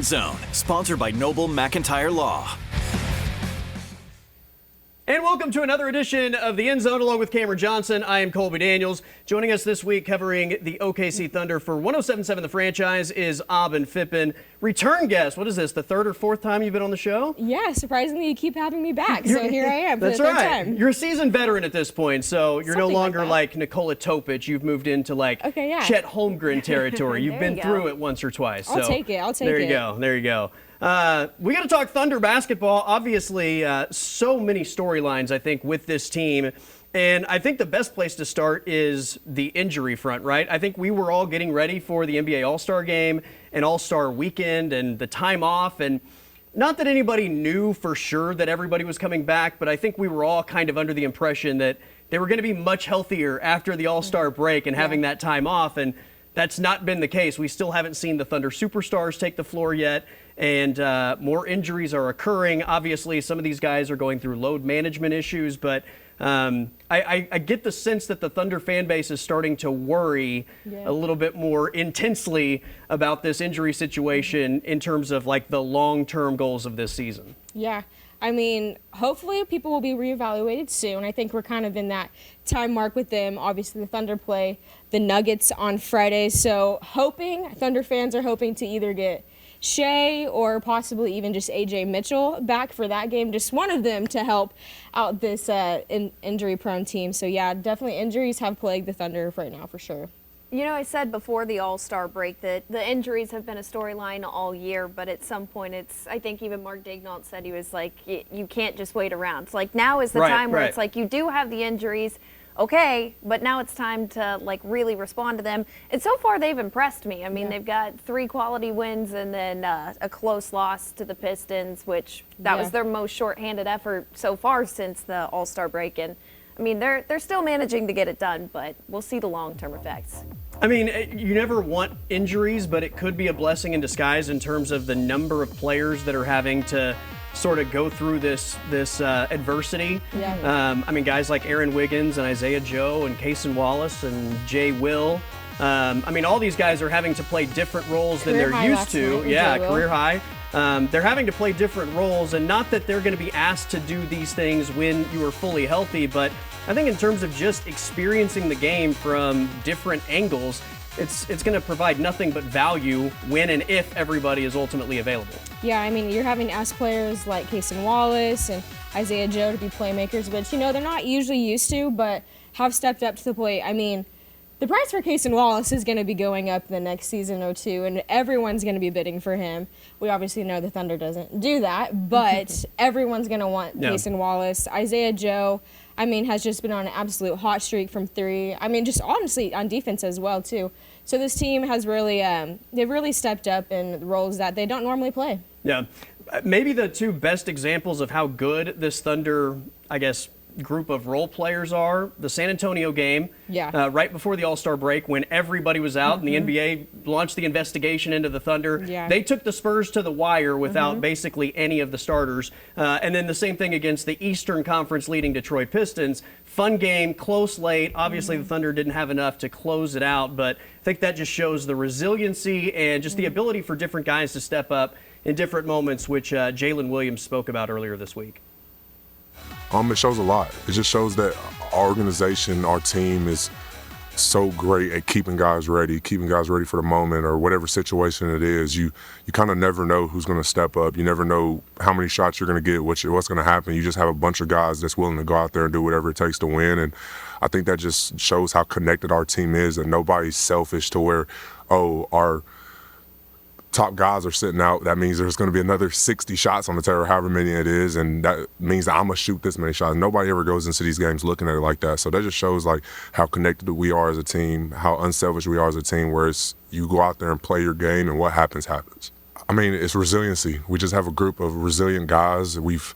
Zone, sponsored by Noble McIntyre Law. And welcome to another edition of the End Zone along with Cameron Johnson. I am Colby Daniels. Joining us this week covering the OKC Thunder for 107.7 The Franchise is Aubin Fippen. Return guest. What is this, the third or fourth time you've been on the show? Yeah, surprisingly you keep having me back, so here I am for the third time. You're a seasoned veteran at this point, so you're no longer like Nikola Topic. You've moved into Chet Holmgren territory. You've been through it once or twice. I'll take it. There you go. There you go. We got to talk Thunder basketball. Obviously, so many storylines, I think, with this team. And I think the best place to start is the injury front, right? I think we were all getting ready for the NBA All-Star game and All-Star weekend and the time off. And not that anybody knew for sure that everybody was coming back, but I think we were all kind of under the impression that they were going to be much healthier after the All-Star break and having that time off. And that's not been the case. We still haven't seen the Thunder superstars take the floor yet. And more injuries are occurring. Obviously, some of these guys are going through load management issues, but I get the sense that the Thunder fan base is starting to worry a little bit more intensely about this injury situation in terms of the long-term goals of this season. Yeah. I mean, hopefully people will be reevaluated soon. I think we're kind of in that time mark with them. Obviously, the Thunder play the Nuggets on Friday, so Thunder fans are hoping to either get Shea or possibly even just AJ Mitchell back for that game, just one of them to help out this injury-prone team. So, yeah, definitely injuries have plagued the Thunder right now for sure. You know, I said before the All-Star break that the injuries have been a storyline all year, but at some point I think even Mark Daigneault said he was like, you can't just wait around. It's like now is the time where it's like you do have the injuries, okay, but now it's time to really respond to them. And so far they've impressed me. I mean, they've got 3 quality wins and then a close loss to the Pistons, which that was their most shorthanded effort so far since the All-Star break. And I mean, they're still managing to get it done, but we'll see the long-term effects. I mean, you never want injuries, but it could be a blessing in disguise in terms of the number of players that are having to sort of go through this adversity. Yeah. I mean, guys like Aaron Wiggins and Isaiah Joe and Cason Wallace and Jay Will. I mean, all these guys are having to play different roles than they're used to. Yeah, career high. They're having to play different roles, and not that they're going to be asked to do these things when you are fully healthy, but I think in terms of just experiencing the game from different angles, it's going to provide nothing but value when and if everybody is ultimately available. Yeah, I mean, you're having to ask players like Cason Wallace and Isaiah Joe to be playmakers, which, they're not usually used to, but have stepped up to the plate. I mean, the price for Cason Wallace is going to be going up the next season or two, and everyone's going to be bidding for him. We obviously know the Thunder doesn't do that, but everyone's going to want Cason Wallace. Isaiah Joe, I mean, has just been on an absolute hot streak from 3. I mean, just honestly on defense as well, too. So this team has really, they've really stepped up in roles that they don't normally play. Yeah. Maybe the 2 best examples of how good this Thunder, I guess, group of role players are the San Antonio game right before the All-Star break when everybody was out and the NBA launched the investigation into the Thunder. They took the Spurs to the wire without basically any of the starters. And then the same thing against the Eastern Conference leading Detroit Pistons. Fun game, close late. Obviously the Thunder didn't have enough to close it out, but I think that just shows the resiliency and just the ability for different guys to step up in different moments, which Jalen Williams spoke about earlier this week. It shows a lot. It just shows that our organization, our team is so great at keeping guys ready for the moment or whatever situation it is. You kind of never know who's going to step up. You never know how many shots you're going to get, what's going to happen. You just have a bunch of guys that's willing to go out there and do whatever it takes to win. And I think that just shows how connected our team is, and nobody's selfish to where, our top guys are sitting out. That means there's going to be another 60 shots on the table, however many it is, and that means that I'm going to shoot this many shots. Nobody ever goes into these games looking at it like that. So that just shows how connected we are as a team, how unselfish we are as a team, where it's you go out there and play your game and what happens, happens. I mean, it's resiliency. We just have a group of resilient guys. We've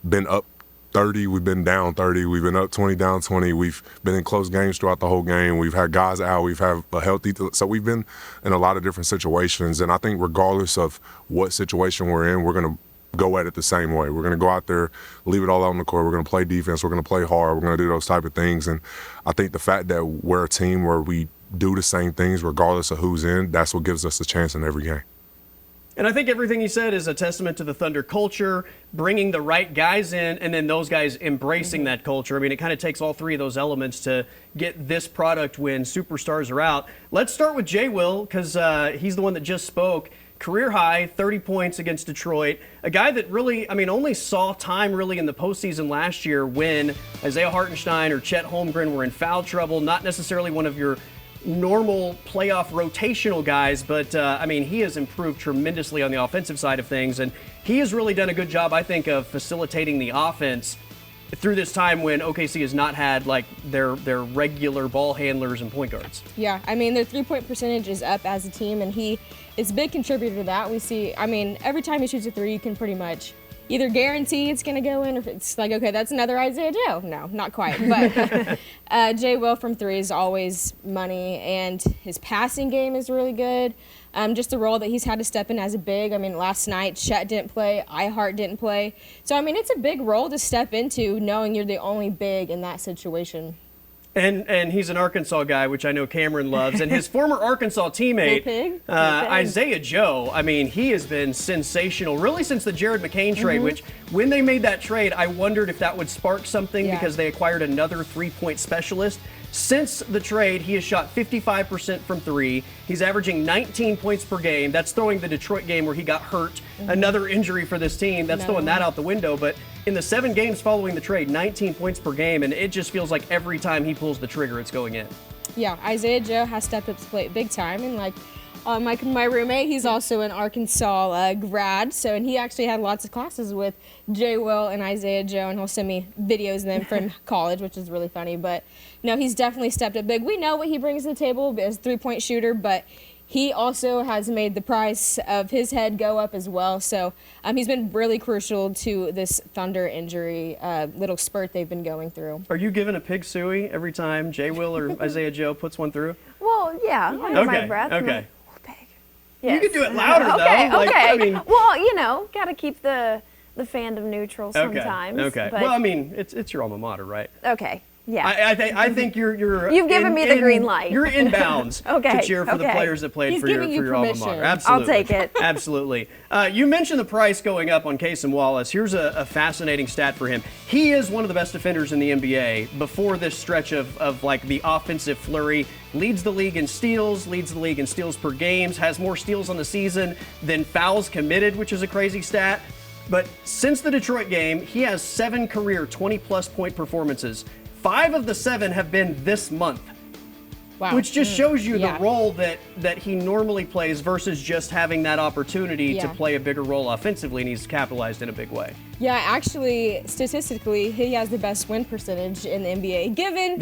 been up 30, we've been down 30, we've been up 20, down 20, we've been in close games throughout the whole game, we've had guys out, we've had a healthy, so we've been in a lot of different situations, and I think regardless of what situation we're in, we're going to go at it the same way. We're going to go out there, leave it all out on the court, we're going to play defense, we're going to play hard, we're going to do those type of things, and I think the fact that we're a team where we do the same things regardless of who's in, that's what gives us a chance in every game. And I think everything he said is a testament to the Thunder culture, bringing the right guys in, and then those guys embracing that culture. I mean, it kind of takes all three of those elements to get this product when superstars are out. Let's start with Jay Will, because he's the one that just spoke. Career high, 30 points against Detroit. A guy that really, I mean, only saw time really in the postseason last year when Isaiah Hartenstein or Chet Holmgren were in foul trouble. Not necessarily one of your normal playoff rotational guys, but I mean, he has improved tremendously on the offensive side of things, and he has really done a good job, I think, of facilitating the offense through this time when OKC has not had like their regular ball handlers and point guards. Yeah, I mean, their three-point percentage is up as a team, and he is a big contributor to that. We see, I mean, every time he shoots a three, you can pretty much either guarantee it's going to go in, or if it's like, okay, that's another Isaiah Joe. No, not quite. But Jay Will from three is always money, and his passing game is really good. Just the role that he's had to step in as a big. I mean, last night, Chet didn't play, Ihart didn't play. So, I mean, it's a big role to step into knowing you're the only big in that situation. And he's an Arkansas guy, which I know Cameron loves. And his former Arkansas teammate, Isaiah Joe, I mean, he has been sensational, really since the Jared McCain trade, which when they made that trade, I wondered if that would spark something because they acquired another three-point specialist. Since the trade, he has shot 55% from three. He's averaging 19 points per game. That's throwing the Detroit game where he got hurt. Another injury for this team. That's throwing that out the window. But in the 7 games following the trade, 19 points per game. And it just feels like every time he pulls the trigger, it's going in. Yeah, Isaiah Joe has stepped up to plate big time. And like my roommate, he's also an Arkansas grad, and he actually had lots of classes with Jay Will and Isaiah Joe, and he'll send me videos of them from college, which is really funny. But no, he's definitely stepped up big. We know what he brings to the table as a three-point shooter, but he also has made the price of his head go up as well. So he's been really crucial to this Thunder injury little spurt they've been going through. Are you giving a pig suey every time Jay Will or Isaiah Joe puts one through? Well, yeah, under my breath. Okay. Yes. You can do it louder, though. Okay, like, okay. I mean, well, you know, got to keep the fandom neutral sometimes. Okay. But well, I mean, it's your alma mater, right? Okay. Yeah. I think you're. You've given me the green light. You're in bounds to cheer for the players that played for your alma mater. Absolutely. I'll take it. Absolutely. You mentioned the price going up on Cason Wallace. Here's a fascinating stat for him. He is one of the best defenders in the NBA before this stretch of like the offensive flurry. Leads the league in steals, leads the league in steals per games, has more steals on the season than fouls committed, which is a crazy stat. But since the Detroit game, he has 7 career 20-plus point performances. 5 of the 7 have been this month. Wow. Which just shows you the role that he normally plays versus just having that opportunity to play a bigger role offensively, and he's capitalized in a big way. Yeah, actually, statistically, he has the best win percentage in the NBA. Given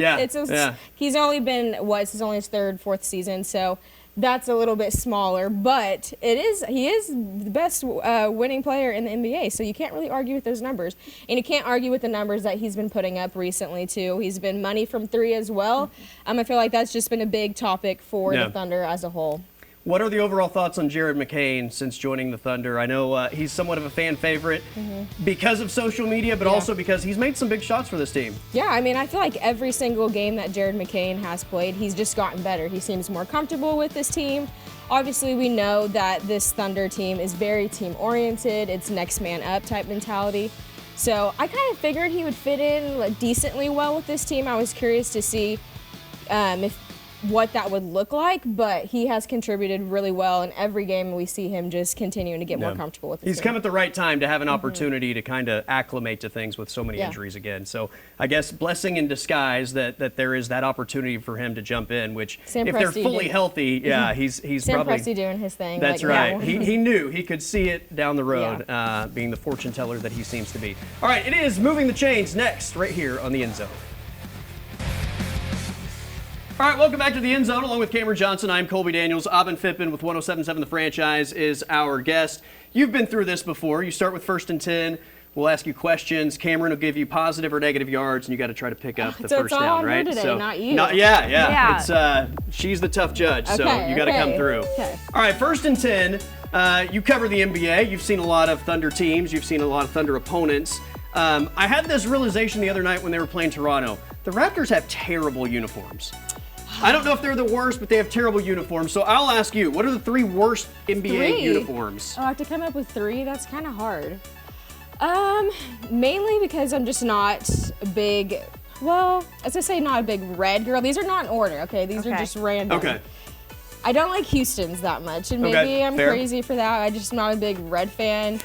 he's only been, this is only his 3rd, 4th season, so that's a little bit smaller, but he is the best winning player in the NBA, so you can't really argue with those numbers. And you can't argue with the numbers that he's been putting up recently, too. He's been money from 3 as well. I feel like that's just been a big topic for the Thunder as a whole. What are the overall thoughts on Jared McCain since joining the Thunder? I know he's somewhat of a fan favorite because of social media, but also because he's made some big shots for this team. Yeah, I feel like every single game that Jared McCain has played, he's just gotten better. He seems more comfortable with this team. Obviously, we know that this Thunder team is very team-oriented. It's next man up type mentality. So I kind of figured he would fit in decently well with this team. I was curious to see what that would look like, but he has contributed really well in every game. We see him just continuing to get more comfortable with it. He's come at the right time to have an opportunity to kind of acclimate to things with so many injuries again. So I guess blessing in disguise that there is that opportunity for him to jump in, which Sam if Presti they're fully healthy, he's Sam probably Presti doing his thing. That's right. He knew he could see it down the road, being the fortune teller that he seems to be. All right, it is Moving the Chains next, right here on the End Zone. All right, welcome back to the End Zone. Along with Cameron Johnson, I'm Colby Daniels. Aubin Fippen with 107.7 The Franchise is our guest. You've been through this before. You start with 1st and 10. We'll ask you questions. Cameron will give you positive or negative yards, and you got to try to pick up the first down, right? Today, not you. Yeah. It's she's the tough judge, so you got to come through. Okay. All right, 1st and 10. You cover the NBA. You've seen a lot of Thunder teams. You've seen a lot of Thunder opponents. I had this realization the other night when they were playing Toronto. The Raptors have terrible uniforms. I don't know if they're the worst, but they have terrible uniforms. So I'll ask you, what are the 3 worst NBA uniforms? Oh, I have to come up with 3? That's kind of hard. Mainly because I'm just not a big, well, as I say, not a big red girl. These are not in order, okay? These are just random. Okay. I don't like Houston's that much, and maybe I'm crazy for that. I'm just not a big red fan.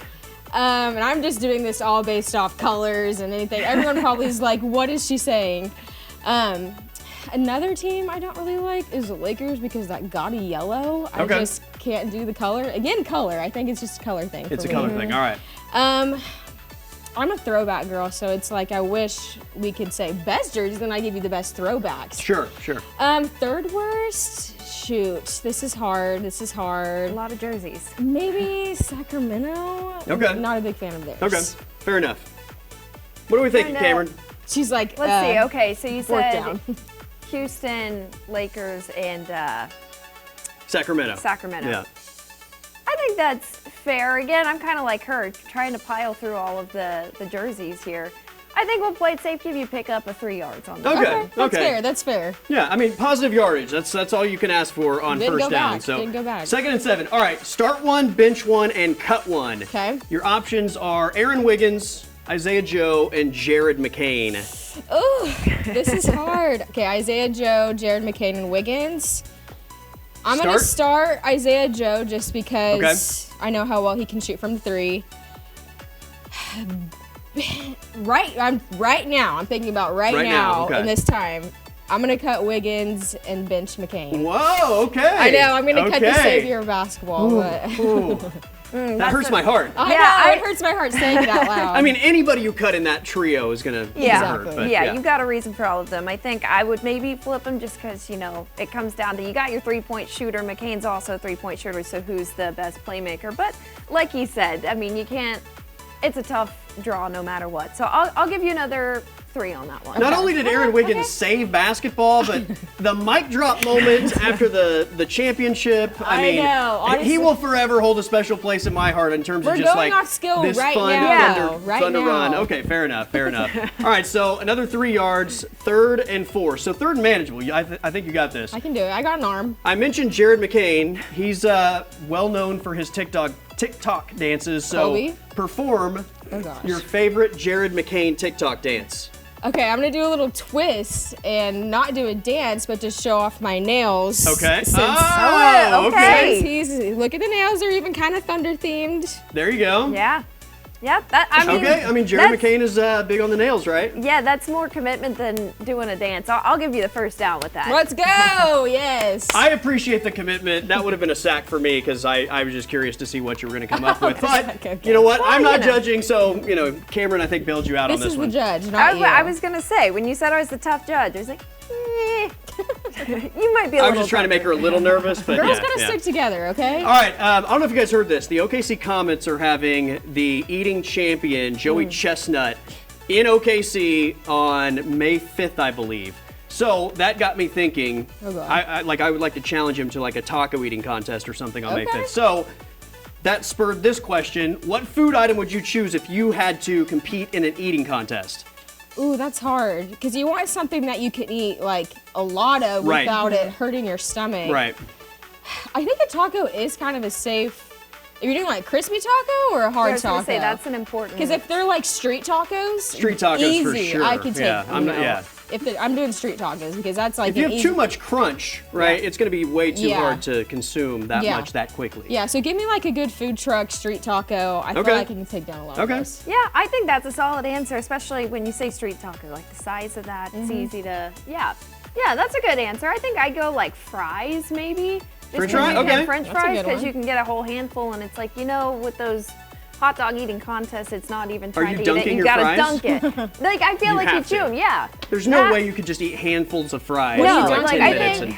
And I'm just doing this all based off colors and anything. Everyone probably is like, what is she saying? Another team I don't really like is the Lakers because that gaudy yellow, I just can't do the color. Again, color. I think it's just a color thing. It's a color thing, all right. I'm a throwback girl, so it's like I wish we could say best jerseys, then I give you the best throwbacks. Sure. Third worst, shoot, this is hard. A lot of jerseys. Maybe Sacramento. Okay. Not a big fan of theirs. Okay, fair enough. What are we thinking, Cameron? She's like, let's see. Okay, so you said down. Houston, Lakers, and Sacramento. Yeah. I think that's fair. Again, I'm kind of like her, trying to pile through all of the jerseys here. I think we'll play it safe, give you pick up a 3 yards on that. Okay. That's fair. Yeah, I mean, positive yardage. That's all you can ask for on Didn't first go down. back. So Didn't go back. 2nd and 7. All right, start 1, bench 1, and cut 1. Okay. Your options are Aaron Wiggins, Isaiah Joe, and Jared McCain. Ooh, this is hard. Okay, Isaiah Joe, Jared McCain, and Wiggins. I'm going to start Isaiah Joe just because I know how well he can shoot from 3. Right now, I'm thinking about right now in this time, I'm going to cut Wiggins and bench McCain. Whoa, okay. I know, I'm going to cut the savior of basketball. But that hurts my heart. I know, it hurts my heart saying it out loud. I mean, anybody you cut in that trio is going to hurt. But you've got a reason for all of them. I think I would maybe flip them just because, it comes down to you got your 3-point shooter. McCain's also a 3-point shooter, so who's the best playmaker? But like you said, I mean, you can't, it's a tough draw no matter what. So I'll give you another 3 on that one. Not only did Aaron Wiggins save basketball, but the mic drop moment after the championship. I mean, honestly, he will forever hold a special place in my heart in terms of just like off skill this right fun now. Thunder run. Okay, fair enough. All right, so another 3 yards, 3rd and 4. So 3rd and manageable. I think you got this. I can do it. I got an arm. I mentioned Jared McCain. He's well known for his TikTok dances. So perform your favorite Jared McCain TikTok dance. Okay, I'm gonna do a little twist and not do a dance, but just show off my nails. Okay. Since look at the nails; they're even kind of thunder themed. There you go. Yeah. Yep. I mean, Jared McCain is big on the nails, right? Yeah, that's more commitment than doing a dance. I'll give you the first down with that. Let's go! Yes. I appreciate the commitment. That would have been a sack for me because I was just curious to see what you were going to come up with. But you know what? I'm not judging, so Cameron, I think bailed you out on this one. This is the judge, not you. I was going to say, when you said I was the tough judge, I was like, you might be a little. I was just trying to make her a little nervous, but girls gotta stick together, okay? All right. I don't know if you guys heard this. The OKC Comets are having the eating champion Joey Chestnut in OKC on May 5th, I believe. So that got me thinking. I would like to challenge him to like a taco eating contest or something on May 5th. So that spurred this question: what food item would you choose if you had to compete in an eating contest? Ooh, that's hard because you want something that you can eat like a lot of without it hurting your stomach. Right. I think a taco is kind of a safe. If you're doing like crispy taco or a hard taco. I was gonna say that's an important. Because if they're like street tacos, easy, for sure. I can take. I'm doing street tacos because that's like. If you have too much crunch, right, it's going to be way too hard to consume that much that quickly. Yeah, so give me like a good food truck street taco. I feel like I can take down a lot of those. Yeah, I think that's a solid answer, especially when you say street taco. Like the size of that, it's easy to. Yeah, that's a good answer. I think I go like fries maybe. French fries, French fries because you can get a whole handful, and it's like with those hot dog eating contests, it's not even trying to eat it. You gotta dunk it. Like I feel like you chew them. Yeah. There's no way you could just eat handfuls of fries. No, for like 10 I minutes think.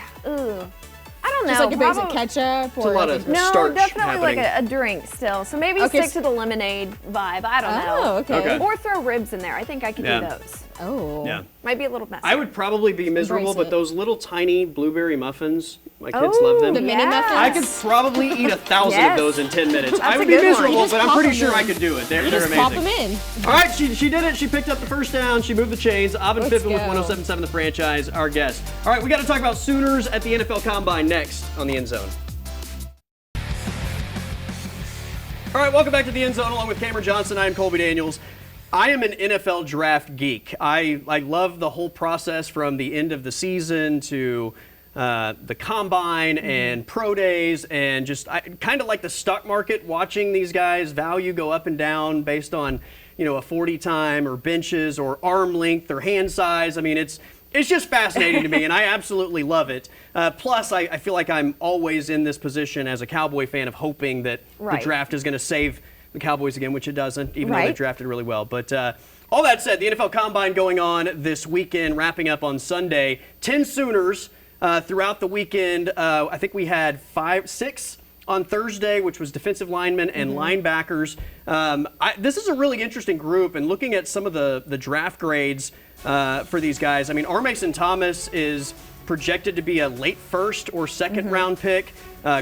I don't know. Just like a basic ketchup or a lot of starch definitely happening. like a drink still. So maybe stick to the lemonade vibe. I don't know. Okay. Or throw ribs in there. I think I could do those. Oh. Yeah. Might be a little messy. I would probably be miserable, Embrace but it. those little tiny blueberry muffins, my kids love them. The mini muffins? I could probably eat 1,000 of Yes. those in 10 minutes. I That's would a be good one. miserable, You just but I'm pop pretty them sure I in. could do it. They're You just amazing. pop them in. All right, she did it. She picked up the first down. She moved the chains. Avin Let's Fippen with go. 107.7 The Franchise, our guest. All right, we got to talk about Sooners at the NFL Combine next on the End Zone. All right, welcome back to the End Zone along with Cameron Johnson. I am Colby Daniels. I am an NFL draft geek. I love the whole process from the end of the season to the combine and pro days, and just I kind of like the stock market, watching these guys' value go up and down based on a 40 time or benches or arm length or hand size. I mean, it's just fascinating to me, and I absolutely love it. Plus, I feel like I'm always in this position as a Cowboy fan of hoping that Right. the draft is going to save the Cowboys again, which it doesn't, even though they Right. drafted really well. But all that said, the NFL Combine going on this weekend, wrapping up on Sunday. 10 Sooners throughout the weekend. I think we had 6 on Thursday, which was defensive linemen and linebackers. This is a really interesting group, and looking at some of the draft grades for these guys, I mean, R. Mason Thomas is projected to be a late first or second round pick.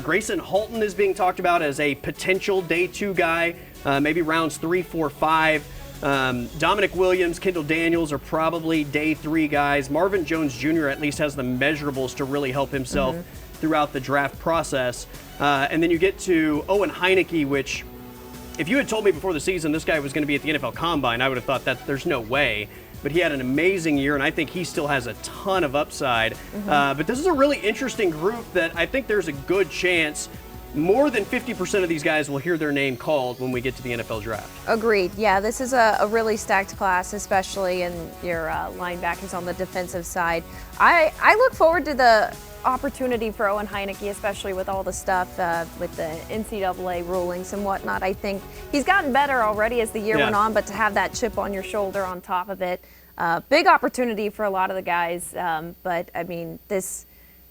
Grayson Halton is being talked about as a potential day 2 guy, maybe rounds 3, 4, 5. Dominic Williams, Kendall Daniels are probably day 3 guys. Marvin Jones Jr. at least has the measurables to really help himself throughout the draft process. And then you get to Owen Heineke, which if you had told me before the season this guy was going to be at the NFL Combine, I would have thought that there's no way. But he had an amazing year, and I think he still has a ton of upside. But this is a really interesting group that I think there's a good chance more than 50% of these guys will hear their name called when we get to the NFL draft. Agreed. Yeah, this is a really stacked class, especially in your linebackers on the defensive side. I look forward to the opportunity for Owen Heineke, especially with all the stuff with the NCAA rulings and whatnot. I think he's gotten better already as the year went on, but to have that chip on your shoulder on top of it, big opportunity for a lot of the guys. But I mean,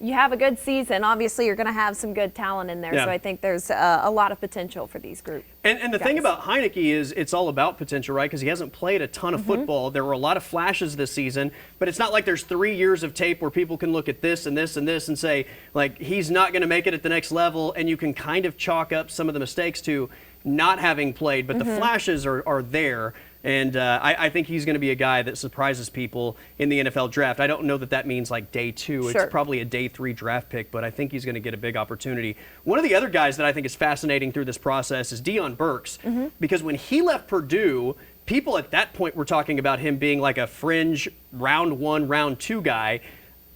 you have a good season. Obviously, you're going to have some good talent in there. Yeah. So I think there's a lot of potential for these groups. And the thing about Heineke is it's all about potential, right? Because he hasn't played a ton of football. There were a lot of flashes this season, but it's not like there's 3 years of tape where people can look at this and this and this and say, like, he's not going to make it at the next level, and you can kind of chalk up some of the mistakes to not having played, but the flashes are there. And I think he's going to be a guy that surprises people in the NFL draft. I don't know that means like day 2. Sure. It's probably a day 3 draft pick, but I think he's going to get a big opportunity. One of the other guys that I think is fascinating through this process is Deion Burks, because when he left Purdue, people at that point were talking about him being like a fringe round 1, round 2 guy.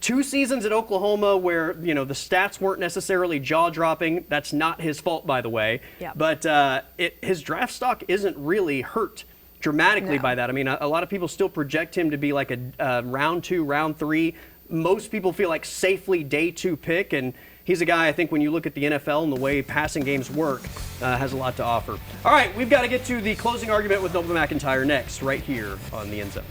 2 seasons at Oklahoma where, the stats weren't necessarily jaw-dropping. That's not his fault, by the way. Yep. But his draft stock isn't really hurt dramatically by that. I mean, a lot of people still project him to be like a round 2, round 3. Most people feel like safely day 2 pick, and he's a guy I think when you look at the NFL and the way passing games work, has a lot to offer. All right, we've got to get to the closing argument with Noble McIntyre next, right here on the End Zone.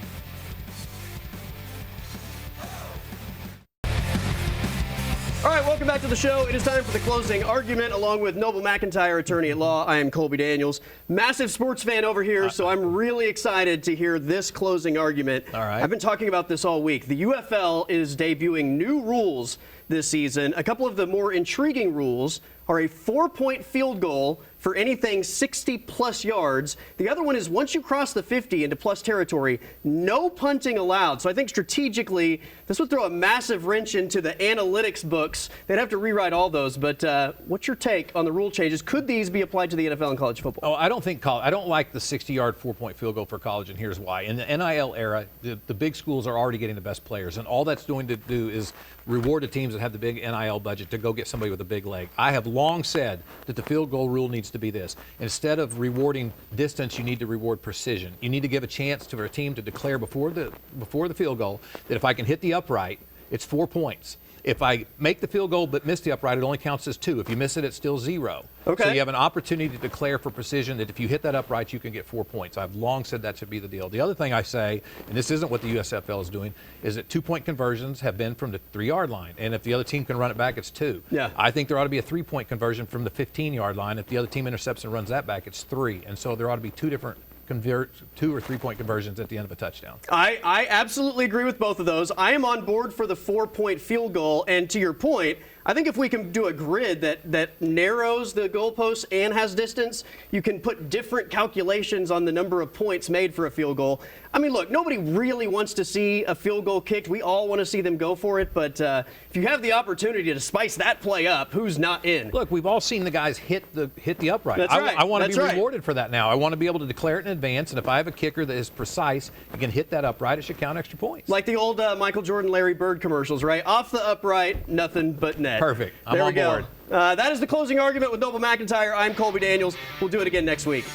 All right, welcome back to the show. It is time for the closing argument along with Noble McIntyre, attorney at law. I am Colby Daniels, massive sports fan over here, so I'm really excited to hear this closing argument. All right. I've been talking about this all week. The UFL is debuting new rules this season. A couple of the more intriguing rules are a 4-point field goal for anything 60-plus yards. The other one is once you cross the 50 into plus territory, no punting allowed. So I think strategically, this would throw a massive wrench into the analytics books. They'd have to rewrite all those. But what's your take on the rule changes? Could these be applied to the NFL and college football? Oh, I don't think I don't like the 60-yard 4-point field goal for college, and here's why. In the NIL era, the big schools are already getting the best players, and all that's going to do is reward the teams that have the big NIL budget to go get somebody with a big leg. I have long said that the field goal rule needs to be this. Instead of rewarding distance, you need to reward precision. You need to give a chance for a team to declare before the field goal that if I can hit the upright, it's 4 points. If I make the field goal but miss the upright, it only counts as 2. If you miss it, it's still 0. Okay. So you have an opportunity to declare for precision that if you hit that upright, you can get 4 points. I've long said that should be the deal. The other thing I say, and this isn't what the USFL is doing, is that 2-point conversions have been from the 3-yard line. And if the other team can run it back, it's 2. Yeah. I think there ought to be a 3-point conversion from the 15-yard line. If the other team intercepts and runs that back, it's 3. And so there ought to be 2 different convert 2 or 3 point conversions at the end of a touchdown. I absolutely agree with both of those. I am on board for the 4-point field goal. And to your point, I think if we can do a grid that narrows the goalposts and has distance, you can put different calculations on the number of points made for a field goal. I mean, look, nobody really wants to see a field goal kicked. We all want to see them go for it. But if you have the opportunity to spice that play up, who's not in? Look, we've all seen the guys hit the upright. That's right. I want to That's be right. rewarded for that now. I want to be able to declare it in advance. And if I have a kicker that is precise, you can hit that upright, it should count extra points. Like the old Michael Jordan, Larry Bird commercials, right? Off the upright, nothing but net. Perfect. I'm there on we go. board. That is the closing argument with Noble McIntyre. I'm Colby Daniels. We'll do it again next week.